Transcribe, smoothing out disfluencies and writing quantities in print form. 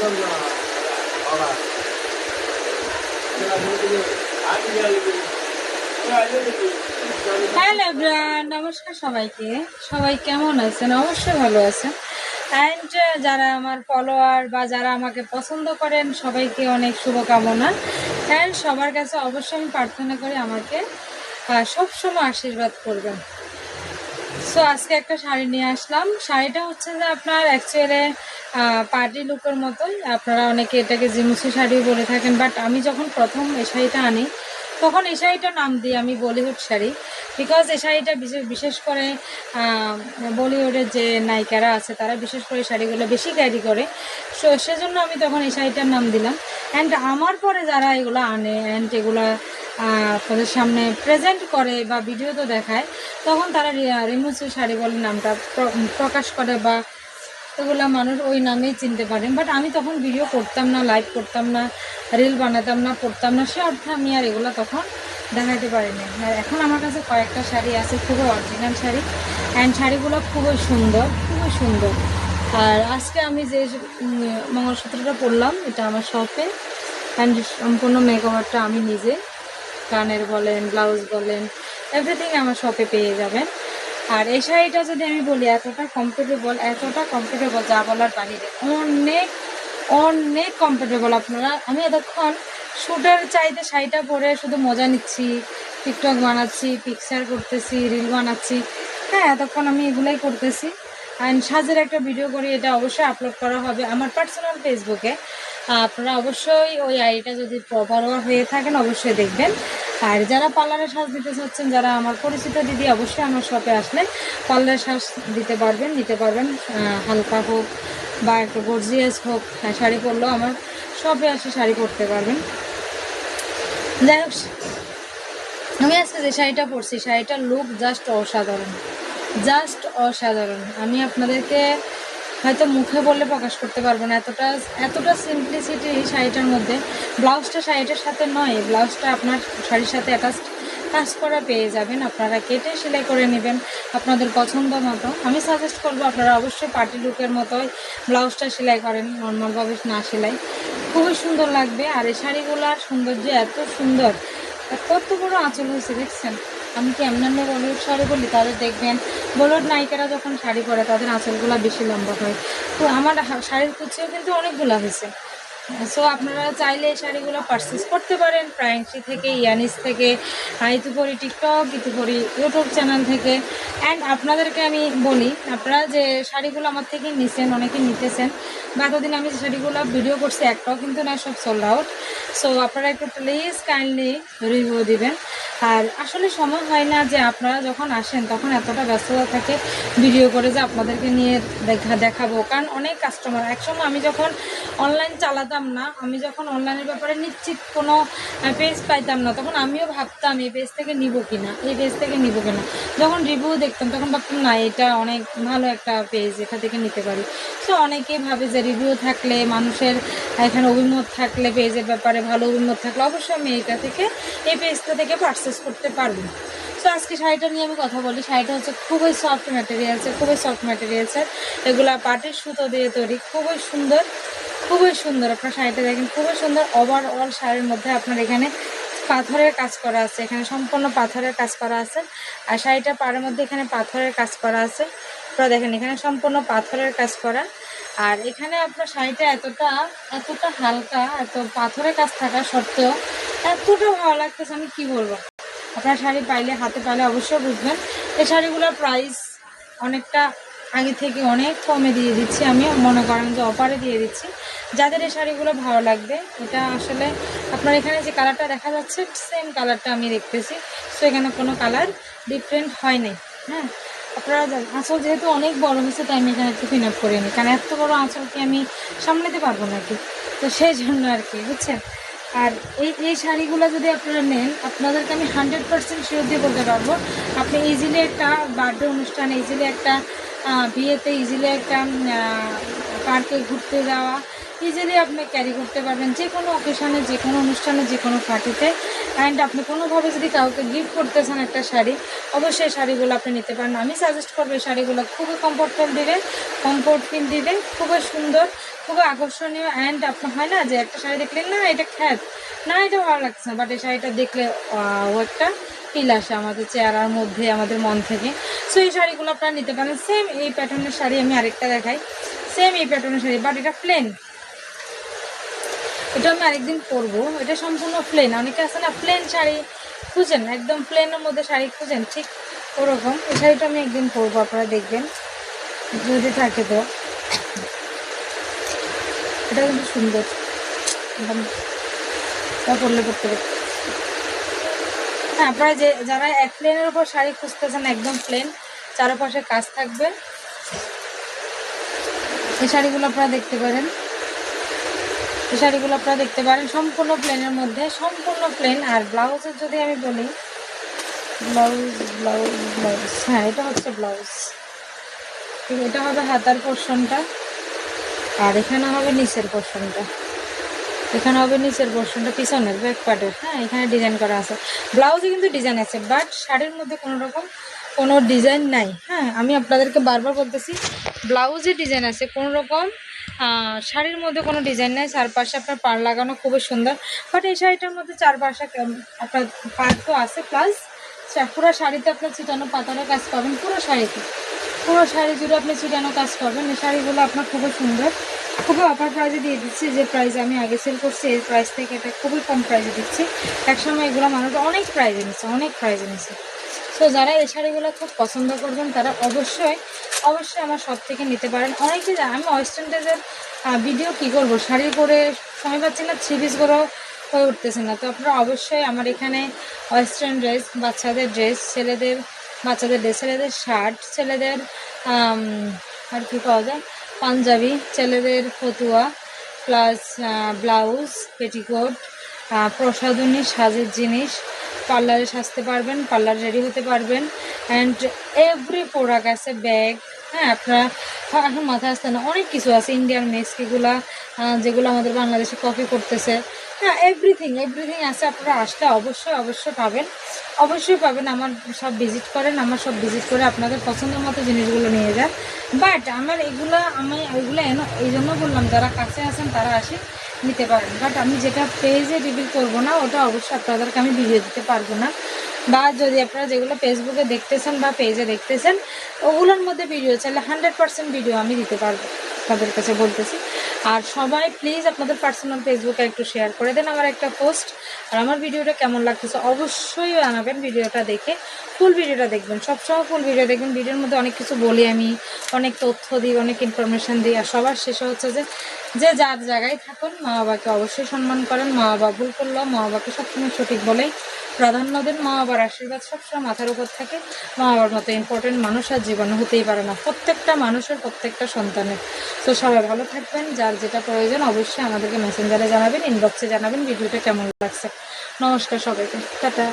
Hello everyone, নমস্কার সবাইকে। সবাই কেমন আছেন? অবশ্যই ভালো আছেন। অ্যান্ড যারা আমার ফলোয়ার বা যারা আমাকে পছন্দ করেন সবাইকে অনেক শুভকামনা। অ্যান্ড সবার কাছে অবশ্যই আমি প্রার্থনা করি আমাকে সবসময় আশীর্বাদ করবেন। সো আজকে একটা শাড়ি নিয়ে আসলাম। শাড়িটা হচ্ছে যে আপনার অ্যাকচুয়ালি পার্টি লুকের মতোই। আপনারা অনেকে এটাকে জিমুসি শাড়িও বলে থাকেন, বাট আমি যখন প্রথম এই শাড়িটা আনি তখন এই শাড়িটার নাম দিই আমি বলিউড শাড়ি। বিকজ এই শাড়িটা বিশেষ করে বলিউডের যে নায়িকারা আছে তারা বিশেষ করে শাড়িগুলো বেশি ক্যারি করে। সো সেজন্য আমি তখন এই শাড়িটার নাম দিলাম। অ্যান্ড আমার পরে যারা এগুলো আনে অ্যান্ড এগুলো আপনাদের সামনে প্রেজেন্ট করে বা ভিডিও তো দেখায়, তখন তারা রিমুসি শাড়ি বলে নামটা প্রকাশ করে বা এগুলো মানুষ ওই নামেই চিনতে পারেন। বাট আমি তখন ভিডিও করতাম না, লাইভ করতাম না, রিল বানাতাম না, পড়তাম না, সে অর্থে আমি আর এগুলো তখন দেখাতে পারিনি। আর এখন আমার কাছে কয়েকটা শাড়ি আছে, খুবই অরিজিনাল শাড়ি, অ্যান্ড শাড়িগুলো খুবই সুন্দর, খুবই সুন্দর। আর আজকে আমি যে মঙ্গলসূত্রটা পরলাম এটা আমার শপে, অ্যান্ড সম্পূর্ণ মেকওভারটা আমি নিজে, কানের বলেন, ব্লাউজ বলেন, এভরিথিং আমার শপে পেয়ে যাবেন। আর এই শাড়িটা যদি আমি বলি এতটা কমফোর্টেবল যা বলার বাহিরে, অনেক অনেক কমফোর্টেবল। আপনারা আমি এতক্ষণ শ্যুটের চাইতে শাড়িটা পরে শুধু মজা নিচ্ছি, টিকটক বানাচ্ছি, পিকচার করতেছি, রিল বানাচ্ছি, হ্যাঁ এতক্ষণ আমি এগুলাই করতেছি। অ্যান্ড সাজের একটা ভিডিও করি, এটা অবশ্যই আপলোড করা হবে আমার পার্সোনাল ফেসবুকে। আপনারা অবশ্যই ওই আইডিটা যদি ফলোয়ার হয়ে থাকেন অবশ্যই দেখবেন। আর যারা পার্লারে সাজ দিতে চাচ্ছেন, যারা আমার পরিচিত দিদি, অবশ্যই আমার শপে আসলে পার্লারে সাজ নিতে পারবেন। হালকা হোক বা একটু গর্জিয়াস হোক, শাড়ি পরলেও আমার শপে আসে শাড়ি পরতে পারবেন। যাই হোক, আমি আজকে যে শাড়িটা পরছি শাড়িটার লুক জাস্ট অসাধারণ। আমি আপনাদেরকে হয়তো মুখে বললে প্রকাশ করতে পারবো না, এতটা সিম্পলিসিটি এই শাড়িটার মধ্যে। ব্লাউজটা শাড়িটার সাথে নয়, ব্লাউজটা আপনার শাড়ির সাথে অ্যাটাচড কাজ করা পেয়ে যাবেন। আপনারা কেটে সেলাই করে নেবেন আপনাদের পছন্দ মতো। আমি সাজেস্ট করবো আপনারা অবশ্যই পার্টি লুকের মতোই ব্লাউজটা সেলাই করেন, নর্মালভাবে না সেলাই, খুবই সুন্দর লাগবে। আর এই শাড়িগুলোর সৌন্দর্য এত সুন্দর, কত বড় আঁচল হয়েছে দেখছেন। আমি কি এমনি বলিউড শাড়ি বলি, তাদের দেখবেন বলিউড নায়িকারা যখন শাড়ি পরে তাদের আঁচলগুলো বেশি লম্বা হয়, তো আমার শাড়ির কুচিও কিন্তু অনেকগুলো হয়েছে। সো আপনারা চাইলে এই শাড়িগুলো পারচেস করতে পারেন প্রাইংসি থেকে, ইয়ানিস থেকে, ইতুপরি টিকটক, ইতুপরি ইউটিউব চ্যানেল থেকে। অ্যান্ড আপনাদেরকে আমি বলি, আপনারা যে শাড়িগুলো আমার থেকে নিছেন, অনেকে নিতেছেন, বা এতদিন আমি যে শাড়িগুলো ভিডিও করছি একটাও কিন্তু না, সব সোল্ড আউট। সো আপনারা একটু প্লিজ কাইন্ডলি রিভিউ দিবেন। আর আসলে সময় হয় না যে আপনারা যখন আসেন তখন এতটা ব্যস্ততা থাকে ভিডিও করে যে আপনাদেরকে নিয়ে দেখাবো, কারণ অনেক কাস্টমার। একসময় আমি যখন অনলাইন চালাতাম না, আমি যখন অনলাইনের ব্যাপারে নিশ্চিত কোনো পেজ পাইতাম না, তখন আমিও ভাবতাম এই পেজ থেকে নিব কিনা। যখন রিভিউ দেখতাম তখন ভাবতাম না, এটা অনেক ভালো একটা পেজ, এটা থেকে নিতে পারি। সো অনেকেই ভাবে যে রিভিউ থাকলে, মানুষের এখানে অভিমত থাকলে, পেজের ব্যাপারে ভালো অভিমত থাকলে অবশ্যই আমি এই পেজটা থেকে পারচেস করতে পারবো। সো আজকে শাড়িটা নিয়ে আমি কথা বলি। শাড়িটা হচ্ছে খুবই সফট ম্যাটেরিয়ালসের, এগুলা পাটের সুতো দিয়ে তৈরি, খুবই সুন্দর। আপনার শাড়িটা দেখেন, খুবই সুন্দর। ওভারঅল শাড়ির মধ্যে আপনার এখানে পাথরের কাজ করা আছে, এখানে সম্পূর্ণ পাথরের কাজ করা আছে। আর শাড়িটার পাড়ের মধ্যে এখানে পাথরের কাজ করা আছে। আপনারা দেখেন এখানে সম্পূর্ণ পাথরের কাজ করা। আর এখানে আপনার শাড়িটা এতটা হালকা, এত পাথরের কাজ থাকা সত্ত্বেও এতটা ভালো লাগতেছে, আমি কি বলবো। আপনার শাড়ি হাতে পাইলে অবশ্যই বুঝবেন। এই শাড়িগুলোর প্রাইস অনেকটা আগে থেকে অনেক কমে দিয়ে দিচ্ছি, আমি মনে করেন যে অফারে দিয়ে দিচ্ছি। যাদের এই শাড়িগুলো ভালো লাগবে, এটা আসলে আপনার এখানে যে কালারটা দেখা যাচ্ছে সেম কালারটা আমি দেখতেছি। সো এখানে কোনো কালার ডিফারেন্ট হয় নাই। হ্যাঁ, আপনারা আঁচল যেহেতু অনেক বড় হয়েছে তাই আমি এখানে একটু পিন আপ করে নিই, কারণ এত বড় আঁচলকে আমি সামলাতে পারবো নাকি, তো সেই জন্য আর কি, বুঝছেন। আর এই শাড়িগুলো যদি আপনারা নেন, আপনাদেরকে আমি 100% শিওর দিয়ে বলতে পারবো, আপনি ইজিলি একটা বার্থডে অনুষ্ঠানে, ইজিলি একটা বিয়েতে, ইজিলি একটা পার্কে ঘুরতে যাওয়া, ইজিলি আপনি ক্যারি করতে পারবেন, যে কোনো অকেশানে, যে কোনো অনুষ্ঠানে, যে কোনো পার্টিতে অ্যান্ড আপনি কোনোভাবে যদি কাউকে গিফট করতেছেন একটা শাড়ি, অবশ্যই শাড়িগুলো আপনি নিতে পারেন। আমি সাজেস্ট করবো এই শাড়িগুলো খুবই কমফোর্টেবল দিবে, কমফোর্ট ফিল দিবে, খুবই সুন্দর, খুবই আকর্ষণীয়। অ্যান্ড আপনার হয় না যে একটা শাড়ি দেখলেন না এটা খ্যাত, না এটা ভালো লাগছে না, বাট এই শাড়িটা দেখলে ও একটা ফিল আসে আমাদের চেহারার মধ্যে, আমাদের মন থেকে। সো এই শাড়িগুলো আপনারা নিতে পারেন। সেম এই প্যাটার্নের শাড়ি আমি আরেকটা দেখাই, সেম এই প্যাটার্নের শাড়ি, বাট এটা প্লেন। এটা আমি আরেকদিন পরবো। এটা সম্পূর্ণ প্লেন। অনেকে আছে না প্লেন শাড়ি খুঁজেন, একদম প্লেনের মধ্যে শাড়ি খুঁজেন, ঠিক ওরকম এই শাড়িটা আমি একদিন পরবো, আপনারা দেখবেন যদি থাকে তো। এটা কিন্তু সুন্দর, পরলে পরতে পারে। হ্যাঁ, আপনারা যারা এক প্লেনের উপর শাড়ি খুঁজতেছেন, একদম প্লেন, চারপাশে কাজ থাকবে, এই শাড়িগুলো আপনারা দেখতে পারেন। এই শাড়িগুলো আপনারা দেখতে পারেন সম্পূর্ণ প্লেনের মধ্যে, সম্পূর্ণ প্লেন। আর ব্লাউজের যদি আমি বলি, ব্লাউজ হ্যাঁ এটা হচ্ছে ব্লাউজ। ঠিক, এটা হবে হাতার পোর্শনটা, আর এখানে হবে নিচের পোর্শনটা, এখানে হবে নিচের পোর্শনটা পিছনের ব্যাক পার্টের। হ্যাঁ, এখানে ডিজাইন করা আছে। ব্লাউজে কিন্তু ডিজাইন আছে, বাট শাড়ির মধ্যে কোনো রকম কোনো ডিজাইন নাই। হ্যাঁ, আমি আপনাদেরকে বারবার বলতেছি, ব্লাউজে ডিজাইন আছে, কোনো রকম শাড়ির মধ্যে কোনো ডিজাইন নাই। চারপাশে আপনার পাড় লাগানো খুবই সুন্দর, বাট এই শাড়িটার মধ্যে চারপাশে আপনার পাড় তো আছে, প্লাস পুরো শাড়িতে আপনার ছিটানো পাতারও কাজ পাবেন। পুরো শাড়িতে, পুরো শাড়ি জুড়ে আপনি ছিটানো কাজ পাবেন। এই শাড়িগুলো আপনার খুবই সুন্দর, খুবই অফার প্রাইসে দিয়ে দিচ্ছি। যে প্রাইস আমি আগে সেল করছি এই প্রাইস থেকে এটা খুবই কম প্রাইসে দিচ্ছি। একসময় এগুলো মানুষ অনেক প্রাইসে নিচ্ছে, অনেক প্রাইসে নিচ্ছে। সো যারা এই শাড়িগুলো খুব পছন্দ করবেন তারা অবশ্যই অবশ্যই আমার শপ থেকে নিতে পারেন। অনেকে আমি ওয়েস্টার্ন ড্রেসের ভিডিও কী করবো, শাড়ি করে সময় পাচ্ছি না, থ্রি পিস করেও হয়ে উঠতেছে না। তো আপনারা অবশ্যই আমার এখানে ওয়েস্টার্ন ড্রেস, বাচ্চাদের ড্রেস, ছেলেদের বাচ্চাদের ড্রেস, ছেলেদের শার্ট, ছেলেদের আর কি পাওয়া যায়, পাঞ্জাবি, ছেলেদের ফতুয়া, প্লাস ব্লাউজ, পেটিকোট, প্রসাধনী, সাজের জিনিস, পার্লারে সাজতে পারবেন, পার্লার রেডি হতে পারবেন। অ্যান্ড এভরি প্রোডাক্ট আছে, ব্যাগ। হ্যাঁ, আপনারা এখন মাথায় আসতে না, অনেক কিছু আছে, ইন্ডিয়ান মেক্সিগুলা যেগুলো আমাদের বাংলাদেশে কপি করতেছে। হ্যাঁ, এভরিথিং আছে। আপনারা আসলে অবশ্যই পাবেন, অবশ্যই পাবেন। আমার সব ভিজিট করেন, আমার সব ভিজিট করে আপনাদের পছন্দের মতো জিনিসগুলো নিয়ে যান। বাট আমি ওইগুলো এই জন্য বললাম, যারা কাছে আছেন তারা আসে নিতে পারেন। বাট আমি যেটা পেজে রিভিল করবো না, ওটা অবশ্যই আপনাদেরকে আমি ভিডিও দিতে পারবো না। বা যদি আপনারা যেগুলো ফেসবুকে দেখতেছেন বা পেজে দেখতেছেন, ওগুলোর মধ্যে ভিডিও চাইলে 100% ভিডিও আমি দিতে পারবো, তাদের কাছে বলতেছি। আর সবাই প্লিজ আপনাদের পার্সোনাল ফেসবুকে একটু শেয়ার করে দেন আমার একটা পোস্ট। আর আমার ভিডিওটা কেমন লাগতেছে অবশ্যই জানাবেন। ভিডিওটা দেখে ফুল ভিডিওটা দেখবেন, সবসময় ফুল ভিডিও দেখবেন। ভিডিওর মধ্যে অনেক কিছু বলি, আমি অনেক তথ্য দিই, অনেক ইনফরমেশান দিই। আর সবার শেষে হচ্ছে যে যার জায়গায় থাকুন, মা বাবাকে অবশ্যই সম্মান করেন। মা বাবা ভুল করলেও মা বাবাকে সবসময় সঠিক বলেই প্রাধান্য দেন। মা বাবার আশীর্বাদ সবসময় মাথার উপর থাকে। মা বাবার মতো ইম্পর্টেন্ট মানুষ আর জীবনে হতেই পারে না, প্রত্যেকটা মানুষের, প্রত্যেকটা সন্তানের। তো সবাই ভালো থাকবেন। যার যেটা প্রয়োজন অবশ্যই আমাদেরকে মেসেঞ্জারে জানাবেন, ইনবক্সে জানাবেন ভিডিওটা কেমন লাগছে। নমস্কার সবাইকে, টাটা।